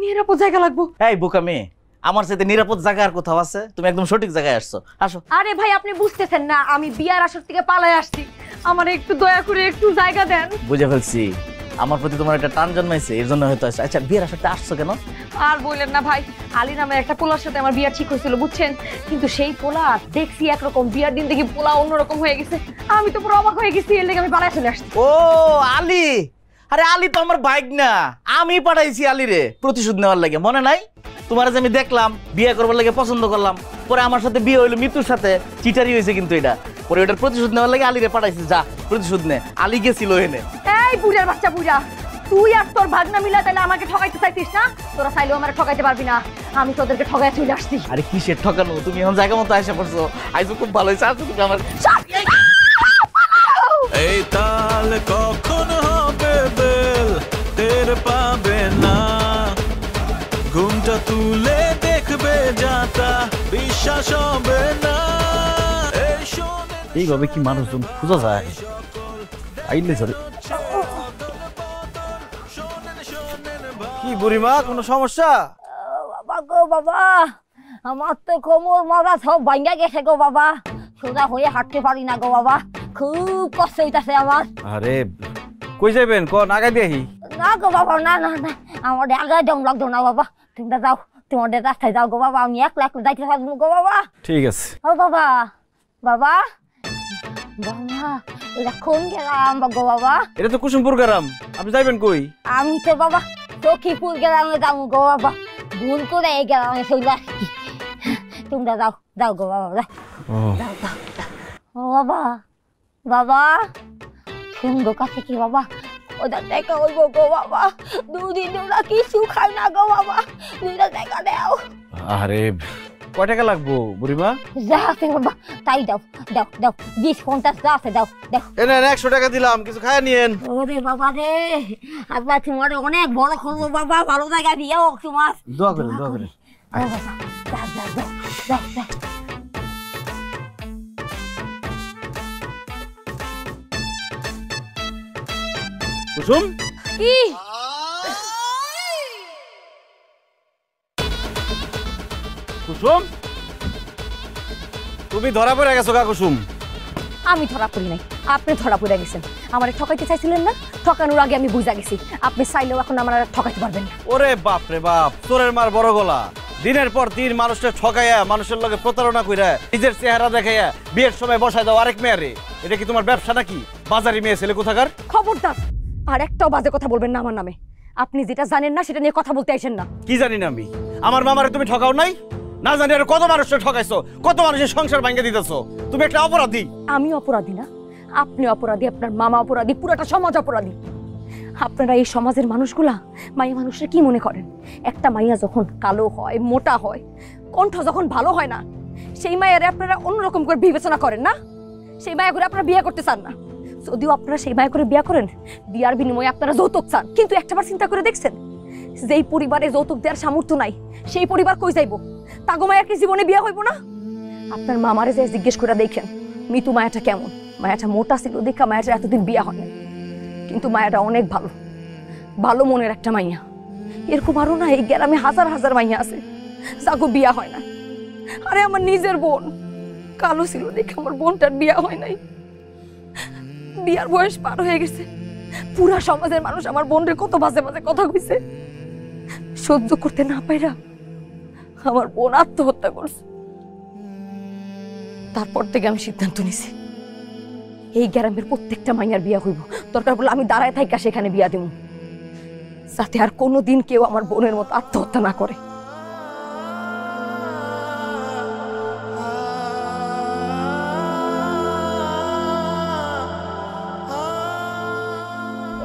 নিরাপদ জায়গা লাগবে। এই বোকা মেয়ে, আমার সাথে নিরাপদ জায়গা আর কোথাও আছে? তুমি একদম সঠিক জায়গায় আসছো, আসো। আরে ভাই আপনি বুঝতেছেন না, আমি বিয়ার আসর থেকে পালায় আসছি, আমার একটু দয়া করে একটু জায়গা দেন। বুঝে ফেলছি, আমার প্রতি তোমার একটা টান জন্মাইছে, এর জন্য হয়তো আসছো। আচ্ছা বিয়ের আসরটা আসছো কেন? আর বললেন না ভাই, আলী নামের একটা পোলার সাথে আমার বিয়ার ঠিক হয়েছিল বুঝছেন, কিন্তু সেই পোলা দেখছি একরকম, বিয়ার দিন দেখি পোলা অন্যরকম হয়ে গেছে। আমি তো পুরো অবাক হয়ে গেছি, এর লেগে আমি পালায় চলে আসছি। ও আলী, আরে আলী তো আমার বাইক না, আমি পাঠাইছি আলী রে প্রতিশোধ নেওয়ার লাগে। মনে নাই তোমার যে আমি দেখলাম বিয়ে করবার লাগে পছন্দ করলাম, পরে আমার সাথে বিয়ে হইলো মিতুর সাথে, চিটারি হয়েছে কিন্তু এটা, পরে ওটার প্রতিশোধ নেওয়ার লাগে আলী রে পাঠাইছি। যা প্রতিশোধ নে। আলী গেছিল এনে। এই বুড়ার বাচ্চা বুড়া, তুই আর তোর ভাগনা মিলা তাহলে আমাকে ঠকাইতে চাইছিস না? তোরা চাইলেও আমাকে ঠকাইতে পারবি না, আমি তোদেরকে ঠকাই চলে আসছি। আরে কিসের ঠকানো, তুমি এখন জায়গা মতো আসা পড়ছো। আইসো খুব ভালো হয়েছে, আসো তুমি আমার। এই তাল কখন হবে বেল টের পাবে না, ঘুমটা তুলে দেখবে যাতা বিশ্বাস হবে না। এইভাবে কি মানুষজন খোঁজা যায়? আইলে ধরে কি বুড়িমা, কোনো সমস্যা? বাবা গো বাবা, আমার তো কোমর মাথা সব ভাঙা গেছে গো বাবা, সোজা হয়ে হাঁটতে পারি না গো বাবা, খুব কষ্ট হইতাছে আমার। আরে কই যাবেন, কোন আগে দেখি? না গো বাবা, না না না, আমার আগে দম লাগতো না বাবা, তোমরা যাও, তোমাদের রাস্তায় যাও গো বাবা, আমি একলা একলা যাইতে পারবো গো বাবা। ঠিক আছে। ও বাবা, বাবা বাবা, এটা কোন গেলাম গো বাবা? এটা তো কুসুমপুর গ্রাম, আপনি যাইবেন কই? আমি তো বাবা সখীপুর গ্রামে যাবো গো বাবা, ভুল করে এই গ্রামে চলে আসছি। তোমরা যাও যাও গো বাবা, যাও যাও যাও। ও বাবা, বাবা শুনবো কাছে কি বাবা, ওদের দেখা হইব গো বাবা, 2 দিন ওরা কিছু খাই না গো বাবা, 2টা দেখা দাও। আরে কয় টাকা লাগবো বুড়িমা? যা আছে বাবা তাই দাও, দাও দাও, 20-50 যা আছে দাও দাও। এনে 100 টাকা দিলাম, কিছু খায় নিয়েন। ওরে বাবা রে, আব্বা তোমার অনেক বড় করবো বাবা, ভালো জায়গা দিয়ে হোক তোমার। দোয়া করেন, দোয়া করেন। যাও যাও যাও যাও যাও। কুসুম কি? কুসুম, তুমি ধরা পড়ে গেছো গা কুসুম। আমি ধরা পড়ি নাই, আপনি ধরা পড়ে গেছেন। আমারে ঠকাইতে চাইছিলেন না? ঠকানোর আগে আমি বুঝা গেছি আপনি চাইলেও এখন আমার আর ঠকাইতে পারবেন না। ওরে বাপ রে বাপ, চোরের মার বড় গলা। দিনের পর দিন মানুষকে ঠকাইয়া, মানুষের লগে প্রতারণা কইরা, নিজের চেহারা দেখাইয়া বিয়ের সময় বসায় দাও আরেক মেয়ারে। এটা কি তোমার ব্যবসা নাকি? বাজারি মেয়ে ছেলে কোথাকার। খবরদার আর একটাও বাজে কথা বলবেন না আমার নামে। আপনি যেটা জানেন না সেটা নিয়ে কথা বলতে আইছেন না। কি জানি না আমি? আমার মামারে তুমি ঠকাও নাই? না জানি আর কত মানুষকে ঠকাইছো, কত মানুষের সংসার ভাঙিয়ে দিতেছো। তুমি একটা অপরাধী। আমি অপরাধী না, আপনি অপরাধী, আপনার মামা অপরাধী, পুরোটা সমাজ অপরাধী। আপনারা এই সমাজের মানুষগুলা মাইয়া মানুষরা কি মনে করেন? একটা মাইয়া যখন কালো হয়, মোটা হয়, কণ্ঠ যখন ভালো হয় না, সেই মায়ের আপনারা অন্যরকম করে বিবেচনা করেন না? সেই মায়া করে আপনারা বিয়ে করতে চান না। যদিও আপনারা সেই মায়া করে বিয়ে করেন, বিয়ার বিনিময়ে আপনারা যৌতুক চান। কিন্তু একটাবার চিন্তা করে দেখছেন, যেই পরিবারে যৌতুক দেওয়ার সামর্থ্য নাই, সেই পরিবার কই যাইব? তাগো মায়ের কি জীবনে বিয়ে হইব না? আপনার মামারে যে জিজ্ঞেস করে দেখেন মিতু মায়াটা কেমন। মায়াটা মোটা ছিল দেখা মায়াটা এতদিন বিয়ে হয় না, কিন্তু মায়াটা অনেক ভালো, ভালো মনের একটা মাইয়া। এরকম আরো না এই গ্রামে হাজার হাজার মাইয়া আছে যাগো বিয়া হয় না। আরে আমার নিজের বোন কালো ছিল দেখে আমার বোনটার বিয়া হয় নাই। বিয়ার বয়স পার হয়ে গেছে, পুরা সমাজের মানুষ আমার বোনরে কত বাজে বাজে কথা কইছে। সহ্য করতে না পাইরা আমার বোন আত্মহত্যা করছে। তারপর থেকে আমি সিদ্ধান্ত নিছি এই গ্রামের প্রত্যেকটা মাইয়ার বিয়া হইব, দরকার পড়লে আমি দাঁড়ায় থাইকা সেখানে বিয়া দেব, যাতে আর কোনোদিন কেউ আমার বোনের মতো আত্মহত্যা না করে।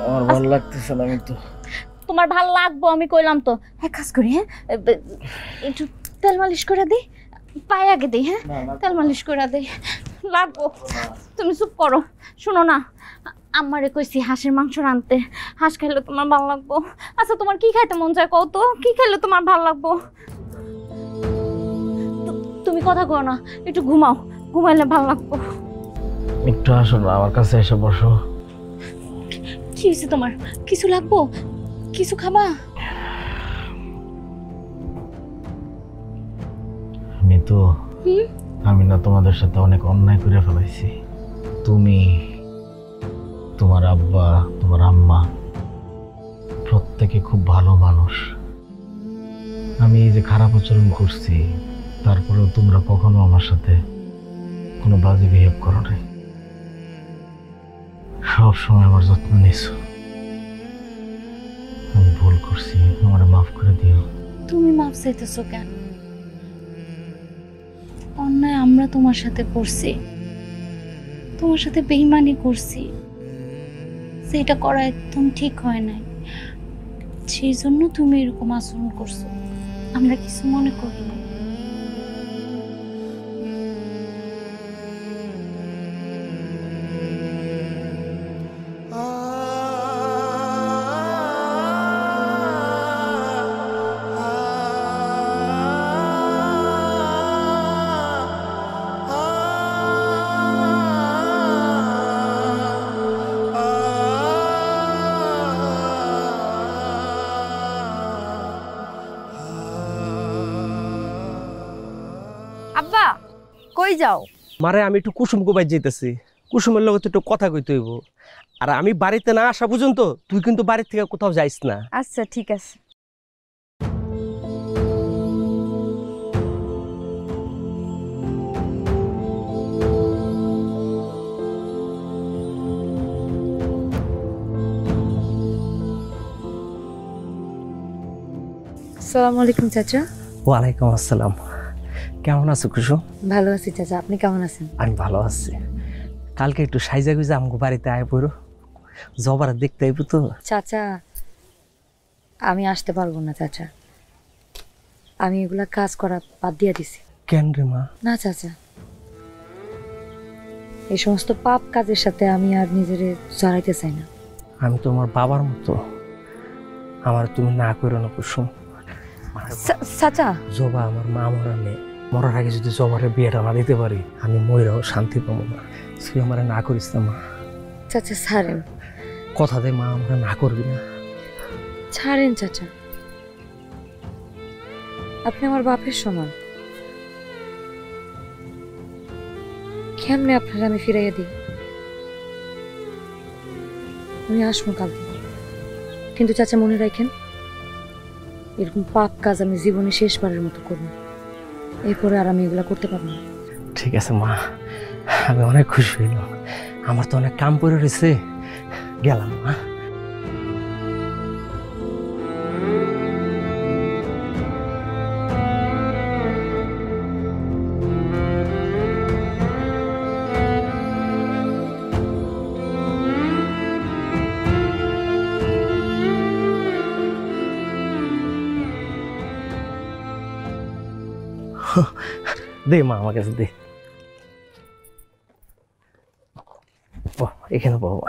আমার ভালো লাগতেছে না। আমি তো তোমার ভাল লাগবো আমি কইলাম তো। এক কাজ করি, হ্যাঁ একটু তেল মালিশ করে দিই, পায়ে আগে দিই। হ্যাঁ তেল মালিশ করে দিই, লাগবো। তুমি চুপ করো। শুনো না, আমারে কইছি হাঁসের মাংস রানতে, হাঁস খাইলে তোমার ভালো লাগবো। আচ্ছা তোমার কি খাইতে মন চায় কও তো, কি খাইলে তোমার ভালো লাগবো? তুমি কথা কও না, একটু ঘুমাও, ঘুমাইলে ভালো লাগবো। একটু আসো না আমার কাছে, এসে বসো। কি হয়েছে তোমার? কিছু লাগবো? কিছু খাবা? আমি তো আমি না তোমাদের সাথে অনেক অন্যায় করে ফেলাইছি। তুমি, তোমার আব্বা, তোমার আম্মা প্রত্যেকে খুব ভালো মানুষ। আমি এই যে খারাপ আচরণ করছি, তারপরেও তোমরা কখনো আমার সাথে কোনো বাজে বিহেভ করো নাই। সব সময় আমার যত্ন নিছো। আমি ভুল করছি, আমার মাফ করে দিও। তুমি মাফ চাইতেছো কেন? অন্যায় আমরা তোমার সাথে করছি, তোমার সাথে বেঈমানি করছি, সেটা করা একদম ঠিক হয় নাই। সেই জন্য তুমি এরকম আচরণ করছো, আমরা কিছু মনে করি না। আব্বা কই যাও? মারে আমি একটু কুসুম গোবাই যেতেছি, কুসুমের লগে তো একটু কথা কইতে হইব। আর আমি বাড়িতে না আসা পর্যন্ত তুই কিন্তু বাড়ির থেকে কোথাও যাইস না। আচ্ছা ঠিক আছে। আসসালামু আলাইকুম চাচা। ওয়ালাইকুম আসসালাম। কেমন আছো কুসুম? ভালো আছি চাচা, আপনি কেমন আছেন? আমি ভালো আছি। কালকে একটু সাইজা গুজা আমগো বাড়িতে আয় পড়ো, জবার দেখতে আইব তো। চাচা আমি আসতে পারবো না চাচা, আমি এগুলা কাজ করা বাদ দিয়ে দিছি। কেন রে মা? না চাচা, এই সমস্ত পাপ কাজের সাথে আমি আর নিজেরে জড়াইতে চাই না। আমি তোমার বাবার মতো, আমার তুমি না করো না কুসুম। চাচা জবা আমার মা মরা নেই, মরার আগে যদি জবারের বিয়েটা না দিতে পারি আমি মইরাও শান্তি পাবো না। তুই আমার না করিস না মা। চাচা ছাড়েন, কথা দে মা আমরা না করবি না। ছাড়েন চাচা, আপনি আমার বাপের সমান, কেমনে আপনারা আমি ফিরাইয়া দিই? আমি আসবো কালকে, কিন্তু চাচা মনে রাখেন এরকম পাপ কাজ আমি জীবনে শেষবারের মতো করব, এরপরে আর আমি এগুলা করতে পারবো না। ঠিক আছে মা, আমি অনেক খুশি হইলাম। আমার তো অনেক কাম পড়ে রয়েছে, গেলাম মা। দে মা, আমার কাছে দে। ও এখানে পাবো।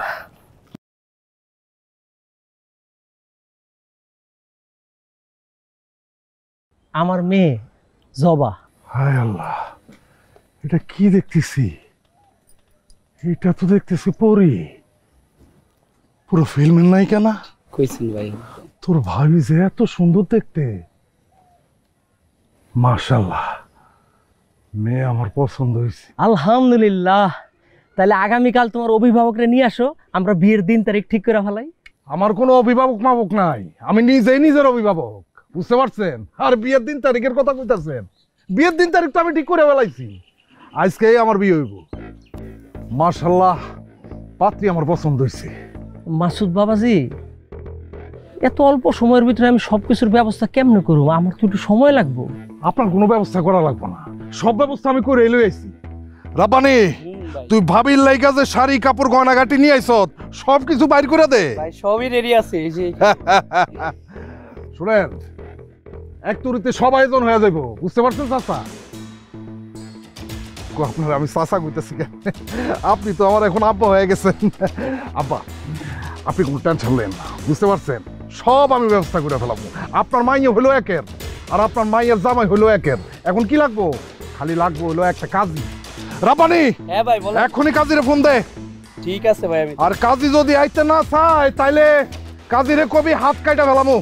আমার মেয়ে জবা। হায় আল্লাহ, এটা কি দেখতেছি? এটা তো দেখতেছি পরি, পুরো ফিল্মের নায়িকা না? কইছেন ভাই, তোর ভাবি যে এত সুন্দর দেখতে, মাশাআল্লাহ, মেয়ে আমার পছন্দ হয়েছে। আলহামদুলিল্লাহ। তাহলে আগামীকাল তোমার অভিভাবকরা নিয়ে আসো, আমরা বিয়ের দিন তারিখ ঠিক করে ফেলাই। আমার কোনো অভিভাবক মাবক নাই, আমি নিজেই নিজের অভিভাবক, বুঝতে পারছেন? আর বিয়ের দিন তারিখের কথা কইতাছেন? বিয়ের দিন তারিখ তো আমি ঠিক করে ফেলাইছি, আজকেই আমার বিয়ে হইব। মাশাআল্লাহ, পাত্রী আমার পছন্দ হয়েছে। মাসুদ বাবাজি, এত অল্প সময়ের ভিতরে আমি সবকিছুর ব্যবস্থা কেমনে করব? আমার তো একটু সময় লাগবে। আপনার কোনো ব্যবস্থা করা লাগবে না, সব ব্যবস্থা আমি করে এলে আইছি। রাব্বানি, তুই ভাবির লাইগা যে শাড়ি কাপড় গয়নাগাটি নিয়ে আইছ, সব কিছু বাইর করে দে ভাই। সবই রেডি আছে এই যে। শুনেন, এক তুরিতে সব আয়োজন হয়ে যাইব, বুঝতে পারছেন চাচা? আপনার আমি চাচা কইতেছি কেন? আপনি তো আমার এখন আব্বা হয়ে গেছেন। আব্বা, আপনি কোনো টেনশন নেন না, বুঝতে পারছেন? সব আমি ব্যবস্থা করে ফেলাবো। আপনার মাইয়া হলো একের, আর আপনার মাইয়ের জামাই হলো একের। এখন কি লাগবো? খালি লাগবো হলো একটা কাজী। রাব্বানি, হ্যাঁ ভাই বলো। এখনই কাজীরে ফোন দে। ঠিক আছে ভাই। আমি আর কাজী যদি আইতে না চায়, তাইলে কাজীরে কবি হাত কাইটা ফেলামু।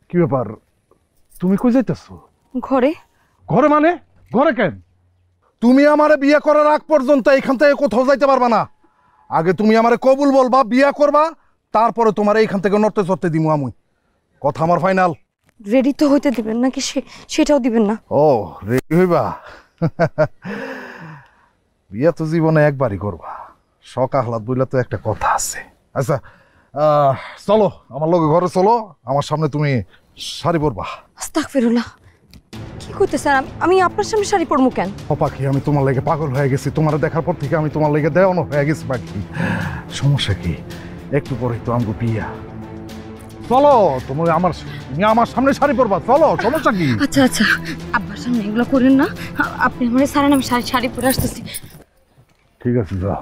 কি ব্যাপার, তুমি কই যাইতেছো? ঘরে। ঘরে মানে? ঘরে কেন? তুমি আমারে বিয়ে করার আগ পর্যন্ত এখান থেকে কোথাও যাইতে পারবা না। আগে তুমি আমারে কবুল বলবা, বিয়ে করবা, তারপরে তোমার এইখান থেকে নড়তে চড়তে দিমু আমি। কথা আমার ফাইনাল। রেডি তো হইতে দিবেন নাকি সেটাও দিবেন না? ও, রেডি হইবা? বিয়ে তো জীবনে একবারই করবা, শখ আহ্লাদ বইলে তো একটা কথা আছে। আচ্ছা চলো আমার লগে ঘরে চলো, আমার সামনে তুমি শাড়ি পরবা। আস্তাগফিরুল্লাহ, কি কইতেছেন? আমি আপনার সামনে শাড়ি পরবো কেন? পাখি, আমি তোমার লেগে পাগল হয়ে গেছি। তোমার দেখার পর থেকে আমি তোমার লেগে দেওয়ানো হয়ে গেছি পাখি। সমস্যা কি? একটু পরে তো আমগো বিয়া। চলো, তুমি আমার সামনে শাড়ি পরবা, চলো, সমস্যা কি? আচ্ছা আচ্ছা, আব্বার সামনে এগুলো করেন না, আপনি আমার সারেন, আমি শাড়ি পরে আসতেছি। ঠিক আছে, যা।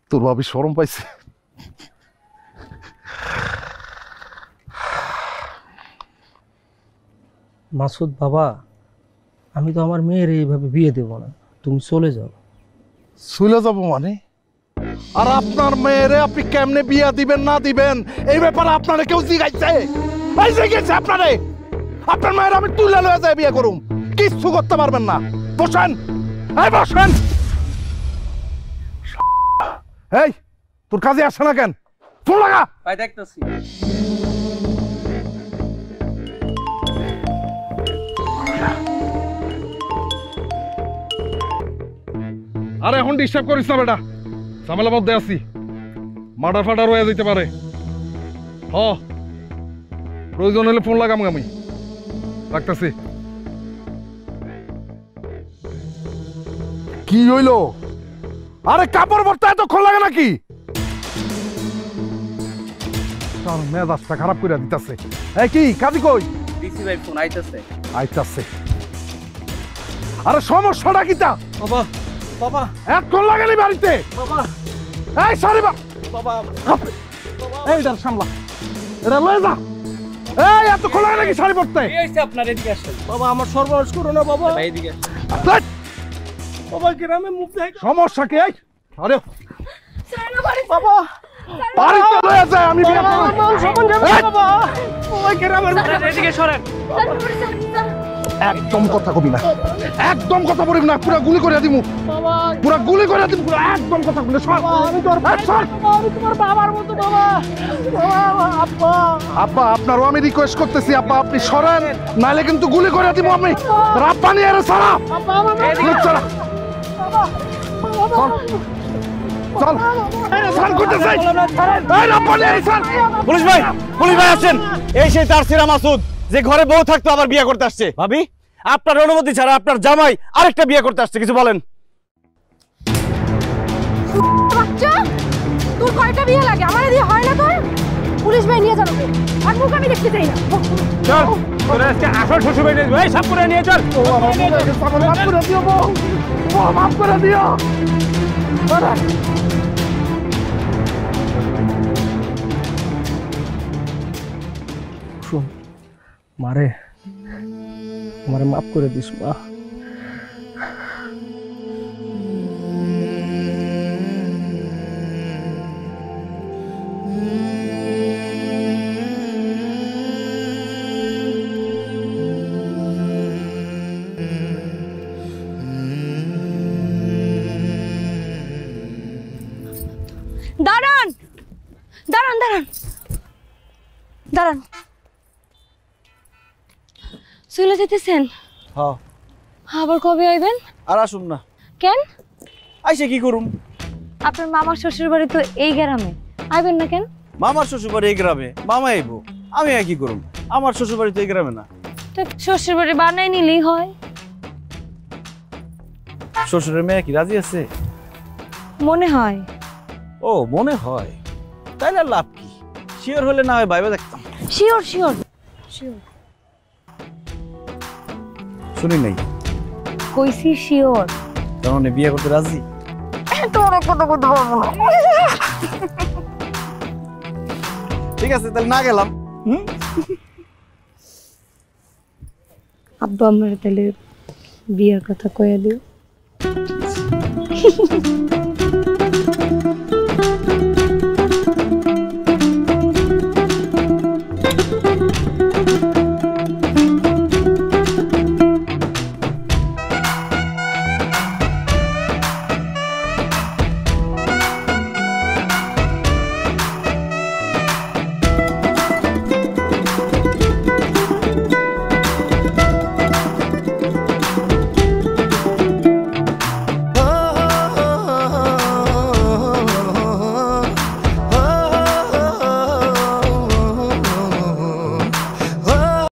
তোর ভাবি শরম পাইছে। মাসুদ বাবা, আমি তো আমার মেয়ের এইভাবে বিয়ে দেব না, তুমি চলে যাও। চলে যাবো মানে? আর আপনার মেয়েরে আপনি কেমনে বিয়া দিবেন না দিবেন এই ব্যাপারে আপনারে কেউ জিগাইছে? এই জিগাইছে আপনারে? আপনার মায়ের আমি তুলে লয়ে যাই বিয়ে করুম, কিচ্ছু করতে পারবেন না। বসেন, এই বসেন। এই, তোর কাজে আসছে না কেন? ফোন লাগা। ভাই দেখতেছি। আরে এখন ডিস্টার্ব করিস না বেটা, ঝামেলার মধ্যে আছি, মার্ডার ফাটার হয়ে যেতে পারে। প্রয়োজন হলে ফোন লাগাম, আমি রাখতেছি। কি হইল? আরে কাপড় ভরতে এতক্ষণ লাগে নাকি? তার মেজাজটা খারাপ করে দিতেছে। কি কাজী কই? দিছি ভাই, ফোন আইতাছে। আইতাছে। আরে সমস্যাটা কি? তা বাবা বাবা এতক্ষণ লাগেনি বাড়িতে? বাবা এই সরি বাবা, এই দাঁড় সামলা, এটা লয়ে যা। এই এতক্ষণ লাগে নাকি শাড়ি পরতে? এই হইছে আপনার, এদিকে আসেন। বাবা আমার সর্বনাশ করো না বাবা। ভাই এদিকে আসেন। বাবা গ্রামে মুখ দেখ। সমস্যা কি? এই আরে বাবা বাড়িতে লয়ে যায়, আমি বিয়ে করব। বাবা বাবা গ্রামের মুখ, এদিকে সরেন। একদম কথা কবি না, একদম কথা বলবি না, পুরা গুলি করে দিমু, পুরা গুলি করে দিমু, পুরা একদম কথা বলে সর। আমি তোমার বাবার মতো বাবা। আব্বা আব্বা আপনারও আমি রিকোয়েস্ট করতেছি আব্বা আপনি সরেন, নাইলে কিন্তু গুলি করে দিব আমি। রাব্বা নিয়ে রে সারা চল চল করতে চাই। এই রাব্বা নিয়ে স্যার। পুলিশ ভাই আছেন। এই সেই তারসিরা মাসুদ যে ঘরে বউ থাকতো আবার বিয়ে করতে আসছে। ভাবি আপনার অনুমতি ছাড়া আপনার জামাই আরেকটা বিয়ে করতে আসছে, কিছু বলেন। বাচ্চা তোর কয়টা বিয়ে লাগে? আমার দিয়ে হয় না তোর? পুলিশ ভাই নিয়ে যাবে আর মুখ আমি দেখতে চাই না। চল তোরা আজকে আসল শ্বশুর বাড়ি নিয়ে এই সব করে নিয়ে চল। মাফ করে দিও বউ, মাফ করে দিও। মারে আমারে মাফ করে দিস মা। দাঁড়ান দাঁড়ান দাঁড়ান দাঁড়ান, চলে যেতেছেন? হ্যাঁ। আবার কবে আইবেন? আর আসুন না। কেন? আইসে কি করুম? আপনার মামার শ্বশুর বাড়ি তো এই গ্রামে, আইবেন না কেন? মামার শ্বশুর বাড়ি এই গ্রামে, মামা আইবো, আমি আর কি করুম? আমার শ্বশুর বাড়ি তো এই গ্রামে না। তো শ্বশুর বাড়ি বানাই নিলেই হয়। শ্বশুরের মেয়ে কি রাজি আছে? মনে হয়। ও মনে হয়, তাইলে আর লাভ কি? শিওর হলে না হয় ভাইবা দেখতাম। Sure sure sure. শুনি নাই কইছি শিওর। তার মানে বিয়ে করতে রাজি? তোর কথা বলতে পারবো না। ঠিক আছে তাহলে না গেলাম। আব্বু আমার তাহলে বিয়ের কথা কয়ে দিও।